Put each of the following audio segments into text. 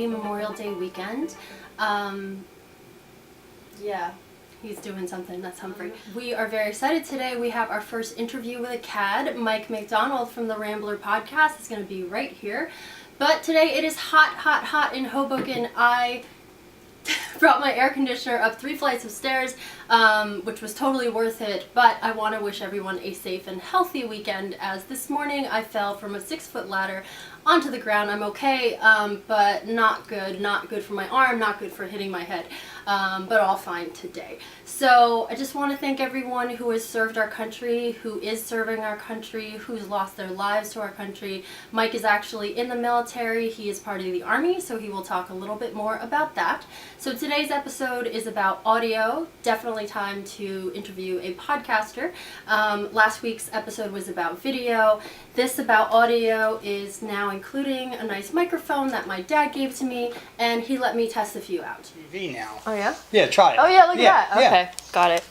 happy Memorial Day weekend. Yeah, he's doing something. That's Humphrey. We are very excited today. We have our first interview with a KAD, Mike McDonald from the Rambler podcast. It's going to be right here. But today it is hot, hot, hot in Hoboken. I brought my air conditioner up 3 flights of stairs, which was totally worth it, but I want to wish everyone a safe and healthy weekend, as this morning I fell from a 6-foot ladder onto the ground. I'm okay, but not good for my arm, not good for hitting my head, but all fine today. So I just want to thank everyone who has served our country, who is serving our country, who's lost their lives to our country. Mike is actually in the military. He is part of the Army, so he will talk a little bit more about that. So today's episode is about audio. Definitely time to interview a podcaster. Last week's episode was about video. This about audio is now including a nice microphone that my dad gave to me, and he let me test a few out. TV now. Oh yeah? Yeah, try it. Oh yeah, look at that. Yeah. Okay, got it.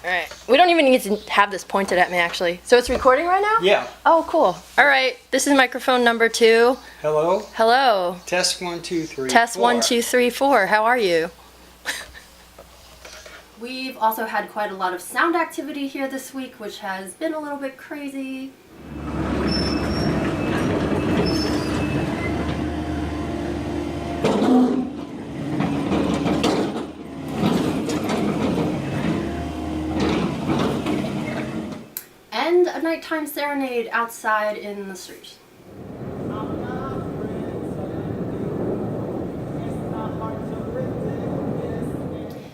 Alright. We don't even need to have this pointed at me, actually. So it's recording right now? Yeah. Oh, cool. Alright, this is microphone number 2. Hello. Hello. Test 1, 2, 3. Test 4. 1, 2, 3, 4. How are you? We've also had quite a lot of sound activity here this week, which has been a little bit crazy. And a nighttime serenade outside in the street.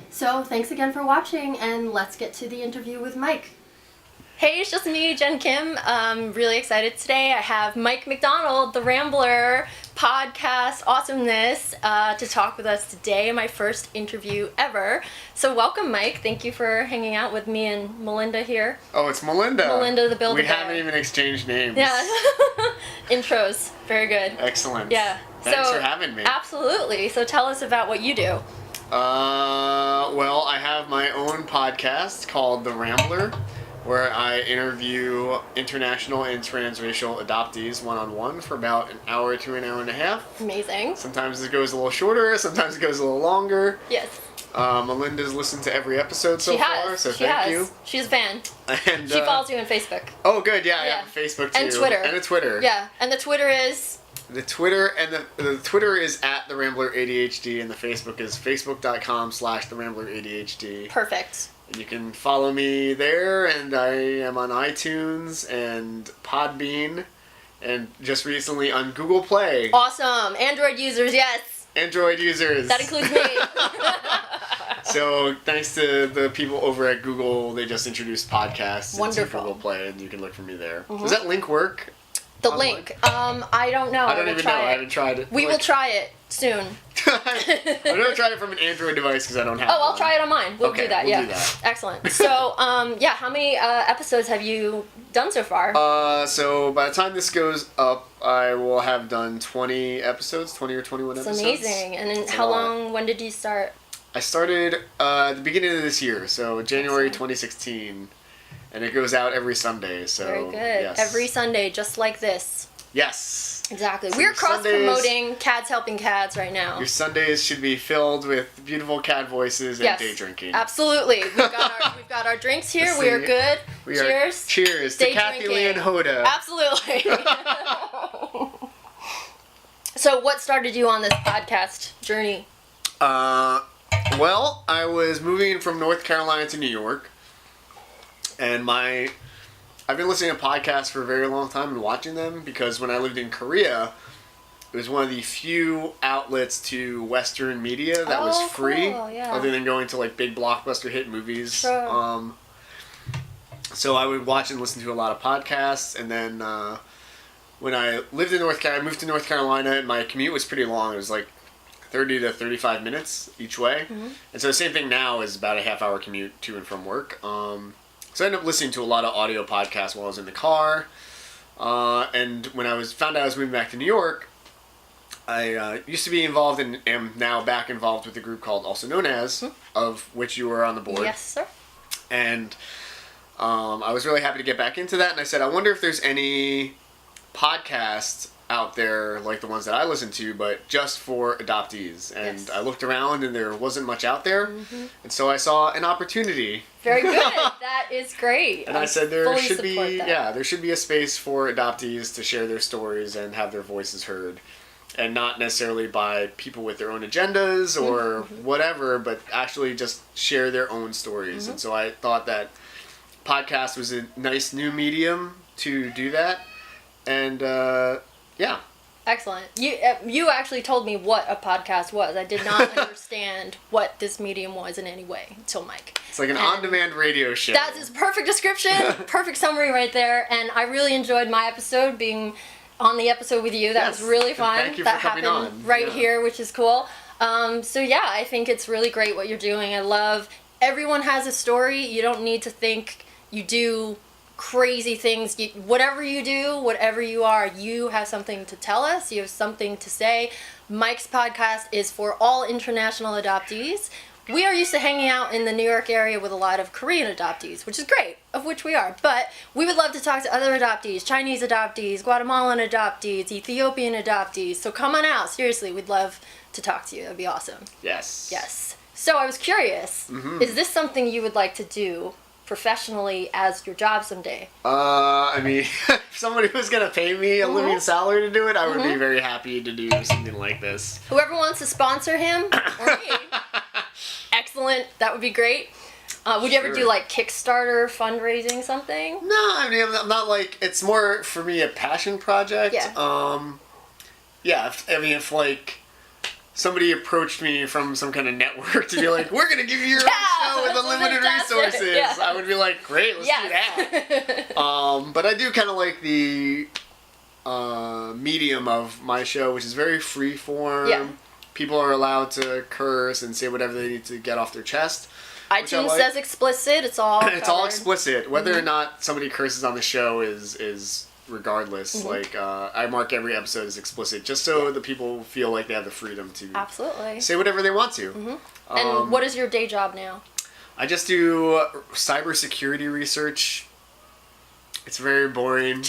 So thanks again for watching, and let's get to the interview with Mike. Hey, it's just me, Jen Kim. I'm really excited today. I have Mike McDonald, the Rambler podcast awesomeness, to talk with us today. My first interview ever. So welcome, Mike. Thank you for hanging out with me and Melinda here. Oh, it's Melinda. Melinda the Builder. We haven't even exchanged names. Yeah. Intros. Very good. Excellent. Yeah. Thanks for having me. Absolutely. So tell us about what you do. Well, I have my own podcast called The Rambler, where I interview international and transracial adoptees one-on-one for about an hour to an hour and a half. Amazing. Sometimes it goes a little shorter, sometimes it goes a little longer. Yes. Melinda's listened to every episode so far, so thank you. She's a fan. And, she follows you on Facebook. Oh, good, yeah, I have a Facebook too. And Twitter. And a Twitter. Yeah, and the Twitter is? The Twitter is at the Rambler ADHD, and the Facebook is facebook.com/the Rambler ADHD. Perfect. And you can follow me there, and I am on iTunes and Podbean, and just recently on Google Play. Awesome. Android users, yes. Android users. That includes me. So thanks to the people over at Google, they just introduced podcasts into Google Play, and you can look for me there. Mm-hmm. Does that link work? The link. I don't know. I don't even know. I haven't tried it. We will try it soon. I've never tried it from an Android device because I don't have one. I'll try it on mine. We'll do that. We'll do that. Excellent. So, how many episodes have you done so far? So by the time this goes up, I will have done 20 episodes, 20 or 21 episodes. It's amazing. And then when did you start? I started at the beginning of this year, so January 2016. And it goes out every Sunday, so... Very good. Yes. Every Sunday, just like this. Yes. Exactly. So we're cross-promoting KADs Helping KADs right now. Your Sundays should be filled with beautiful KAD voices and day drinking. Absolutely. We've got our drinks here. We are good. Cheers. Cheers to Kathy Lee and Hoda. Absolutely. So what started you on this podcast journey? Well, I was moving from North Carolina to New York. And I've been listening to podcasts for a very long time and watching them because when I lived in Korea, it was one of the few outlets to Western media that was free, other than going to like big blockbuster hit movies. Sure. So I would watch and listen to a lot of podcasts, and then when I lived in North Carolina, I moved to North Carolina, and my commute was pretty long. It was like 30 to 35 minutes each way. Mm-hmm. And so the same thing now is about a half-hour commute to and from work. So I ended up listening to a lot of audio podcasts while I was in the car. And when I found out I was moving back to New York, I used to be involved and am now back involved with a group called Also Known As, of which you were on the board. Yes, sir. And I was really happy to get back into that. And I said, I wonder if there's any podcasts out there like the ones that I listen to, but just for adoptees. And Yes. I looked around and there wasn't much out there. And so I saw an opportunity. Very good. That is great. And I said there fully should be support that. there should be a space for adoptees to share their stories and have their voices heard. And not necessarily by people with their own agendas or whatever, but actually just share their own stories. And so I thought that podcast was a nice new medium to do that. And yeah. Excellent. You actually told me what a podcast was. I did not understand what this medium was in any way until Mike. It's like an on-demand radio show. That's his perfect description, perfect summary right there. And I really enjoyed my episode, being on the episode with you. That was really fun. Thank you that for coming happened on. right here, which is cool. So yeah, I think it's really great what you're doing. I love everyone has a story. You don't need to think you do crazy things. Whatever you do, whatever you are, you have something to tell us. You have something to say. Mike's podcast is for all international adoptees. We are used to hanging out in the New York area with a lot of Korean adoptees, which is great, of which we are. But we would love to talk to other adoptees, Chinese adoptees, Guatemalan adoptees, Ethiopian adoptees. So come on out. Seriously, we'd love to talk to you. That'd be awesome. Yes. Yes. So I was curious, is this something you would like to do professionally as your job someday? I mean, if somebody was going to pay me a living salary to do it, I would be very happy to do something like this. Whoever wants to sponsor him or me, excellent. That would be great. Would you ever do like Kickstarter fundraising something? No, I mean, I'm not like, it's more for me a passion project. Yeah. Yeah, if like somebody approached me from some kind of network to be like, we're going to give you your own show with unlimited resources, yeah. I would be like, great, let's do that. But I do kind of like the medium of my show, which is very free form. Yeah. People are allowed to curse and say whatever they need to get off their chest. iTunes says explicit. It's all It's all covered. explicit. Whether or not somebody curses on the show is regardless. Like, I mark every episode as explicit just so the people feel like they have the freedom to Absolutely. say whatever they want to. And what is your day job now? I just do cybersecurity research. It's very boring.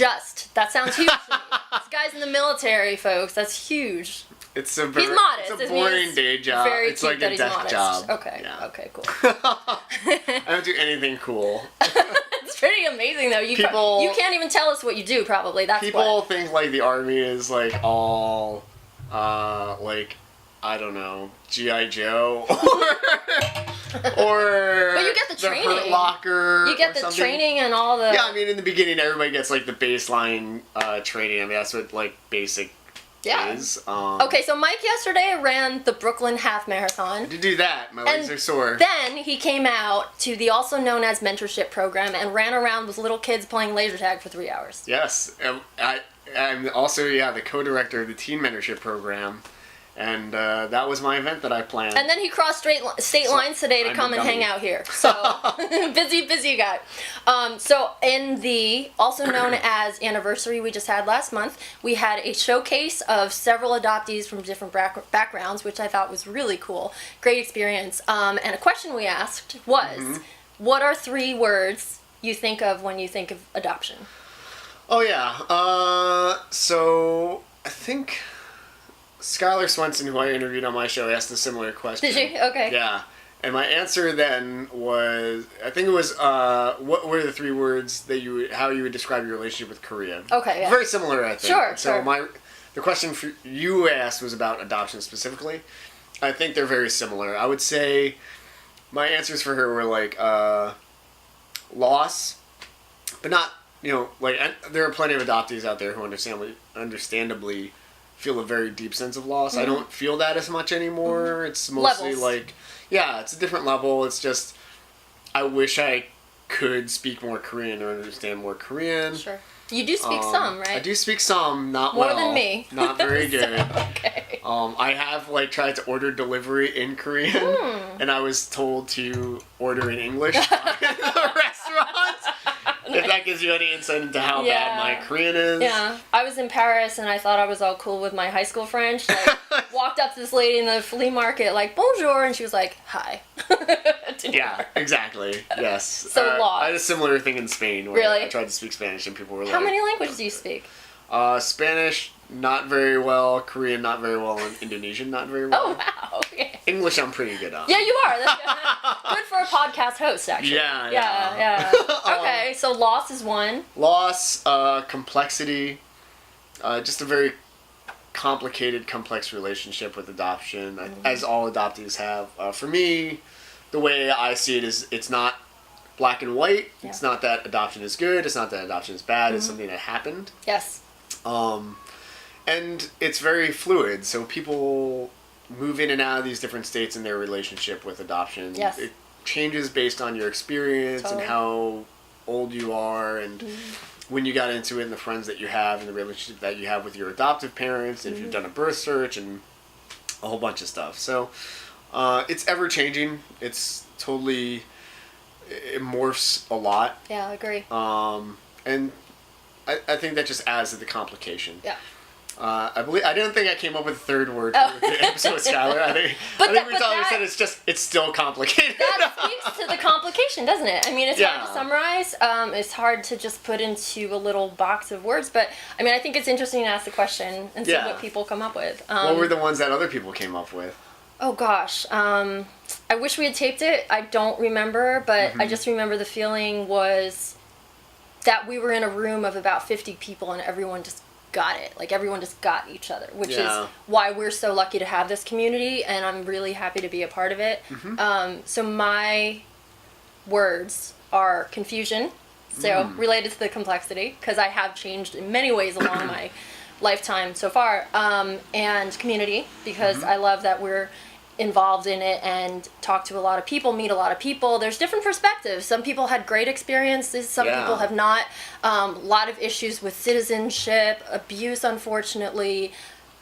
That sounds huge to me. This guy's in the military, folks. That's huge. It's a He's modest. It's a boring day job. Very it's cute like that a he's desk modest. job. Okay. Yeah. Okay, cool. I don't do anything cool. It's pretty amazing, though. You can't even tell us what you do, probably. That's People think like the army is like all like, I don't know, G.I. Joe or But you get the training. Hurt Locker. You get or the something. training and all the... Yeah, I mean, in the beginning, everybody gets like the baseline training. I mean, that's what like basic is. Okay, so Mike yesterday ran the Brooklyn Half Marathon. To do that, my legs are sore. Then he came out to the also known as mentorship program and ran around with little kids playing laser tag for 3 hours. Yes, I'm also the co-director of the teen mentorship program. And that was my event that I planned. And then he crossed state lines today to come and hang out here. So, busy guy. So, in the also known as anniversary we just had last month, we had a showcase of several adoptees from different backgrounds, which I thought was really cool. Great experience. And a question we asked was, what are 3 words you think of when you think of adoption? Oh, yeah. So, I think... Skylar Swenson, who I interviewed on my show, asked a similar question. Did you? Okay. Yeah. And my answer then was, I think it was, what were the 3 words that how you would describe your relationship with Korea? Okay, yeah. Very similar, I think. Sure, So sure. the question you asked was about adoption specifically. I think they're very similar. I would say my answers for her were like, loss, but not, like, there are plenty of adoptees out there who understandably feel a very deep sense of loss. I don't feel that as much anymore. It's mostly Levels. like, it's a different level. It's just, I wish I could speak more Korean or understand more Korean. Sure. You do speak some, right? I do speak some, not More well. than me. Not very good. Okay. I have tried to order delivery in Korean, and I was told to order in English in the restaurant. If that gives you any insight into how bad my Korean is. Yeah. I was in Paris and I thought I was all cool with my high school French. Like, walked up to this lady in the flea market like, bonjour, and she was like, hi. Yeah, exactly. Yes. So lost. I had a similar thing in Spain where Really? I tried to speak Spanish and people were like... How many languages do you speak? Spanish, not very well. Korean, not very well. And Indonesian, not very well. Oh, wow. Okay. English, I'm pretty good on. Yeah, you are. That's good for a podcast host, actually. Yeah. Okay, so loss is one. Loss, complexity, just a very complicated, complex relationship with adoption, as all adoptees have. For me, the way I see it is it's not black and white. Yeah. It's not that adoption is good. It's not that adoption is bad. It's something that happened. Yes. And it's very fluid. So people move in and out of these different states in their relationship with adoption. Yes. It changes based on your experience and how old you are and when you got into it and the friends that you have and the relationship that you have with your adoptive parents, if you've done a birth search and a whole bunch of stuff. So it's ever changing. It's totally, it morphs a lot. Yeah, I agree. And I think that just adds to the complication. Yeah. I didn't think I came up with a third word for the episode, Skylar. I think we said it's still complicated. That speaks to the complication, doesn't it? I mean, it's hard to summarize. It's hard to just put into a little box of words. But, I mean, I think it's interesting to ask the question and see what people come up with. What were the ones that other people came up with? Oh, gosh. I wish we had taped it. I don't remember, but I just remember the feeling was that we were in a room of about 50 people and everyone just got it. Like, everyone just got each other, which is why we're so lucky to have this community, and I'm really happy to be a part of it. So my words are confusion, so related to the complexity, because I have changed in many ways along my lifetime so far, and community, because I love that we're involved in it and talk to a lot of people, meet a lot of people. There's different perspectives. Some people had great experiences, some people have not. A lot of issues with citizenship, abuse, unfortunately,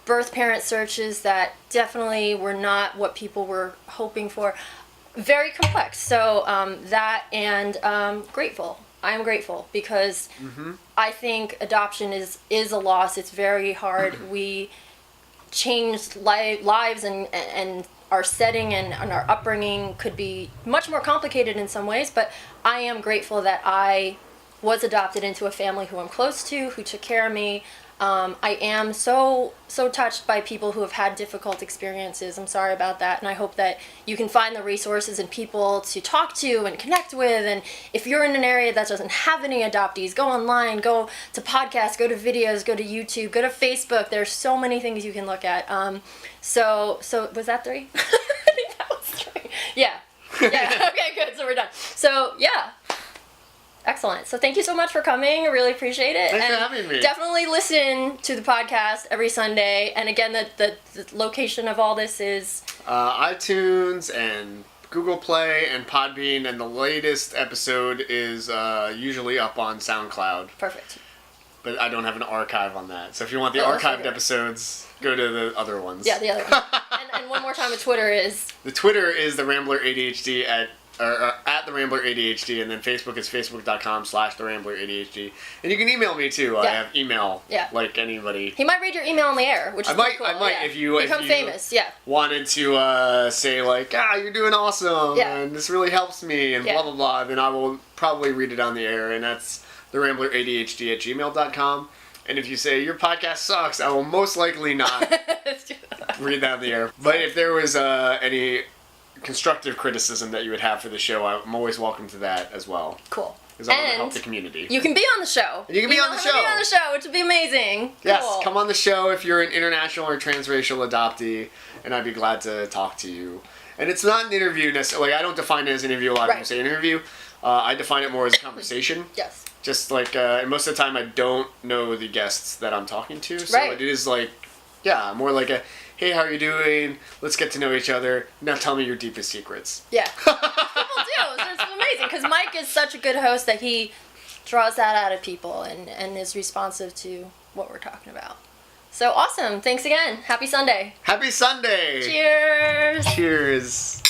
birth parent searches that definitely were not what people were hoping for. Very complex. So that and grateful. I'm grateful because I think adoption is a loss. It's very hard. We changed lives and our setting and our upbringing could be much more complicated in some ways, but I am grateful that I was adopted into a family who I'm close to, who took care of me. I am so touched by people who have had difficult experiences. I'm sorry about that, and I hope that you can find the resources and people to talk to and connect with. And if you're in an area that doesn't have any adoptees, go online, go to podcasts, go to videos, go to YouTube, go to Facebook. There's so many things you can look at. So was that 3? I think that was 3. Yeah. Okay, good. So we're done. So yeah. Excellent. So thank you so much for coming. I really appreciate it. Thanks for having me. Definitely listen to the podcast every Sunday. And again, the location of all this is iTunes and Google Play and Podbean, and the latest episode is usually up on SoundCloud. Perfect. But I don't have an archive on that. So if you want the archived episodes, go to the other ones. Yeah, the other ones. and one more time, the Twitter is? The Twitter is the Rambler ADHD at the Rambler ADHD, and then Facebook is facebook.com/the Rambler ADHD. And you can email me too. I have email like anybody. He might read your email on the air, which is cool. I might if you become famous. Wanted to say like, you're doing awesome, and this really helps me, and blah blah blah. Then I will probably read it on the air, and that's the Rambler ADHD at gmail.com. And if you say your podcast sucks, I will most likely not read that on the air. But if there was any constructive criticism that you would have for the show, I'm always welcome to that as well. Cool. Because I want to help the community. You can be on the show. You can be on the show. Be on the show, which would be amazing. Yes, come on the show if you're an international or transracial adoptee, and I'd be glad to talk to you. And it's not an interview necessarily. I don't define it as an interview. A lot of people say interview. I define it more as a conversation. Yes. Just like, and most of the time I don't know the guests that I'm talking to. So it is like, more like a, hey, how are you doing? Let's get to know each other. Now tell me your deepest secrets. Yeah. People do. It's amazing because Mike is such a good host that he draws that out of people and is responsive to what we're talking about. So awesome. Thanks again. Happy Sunday. Happy Sunday. Cheers. Cheers.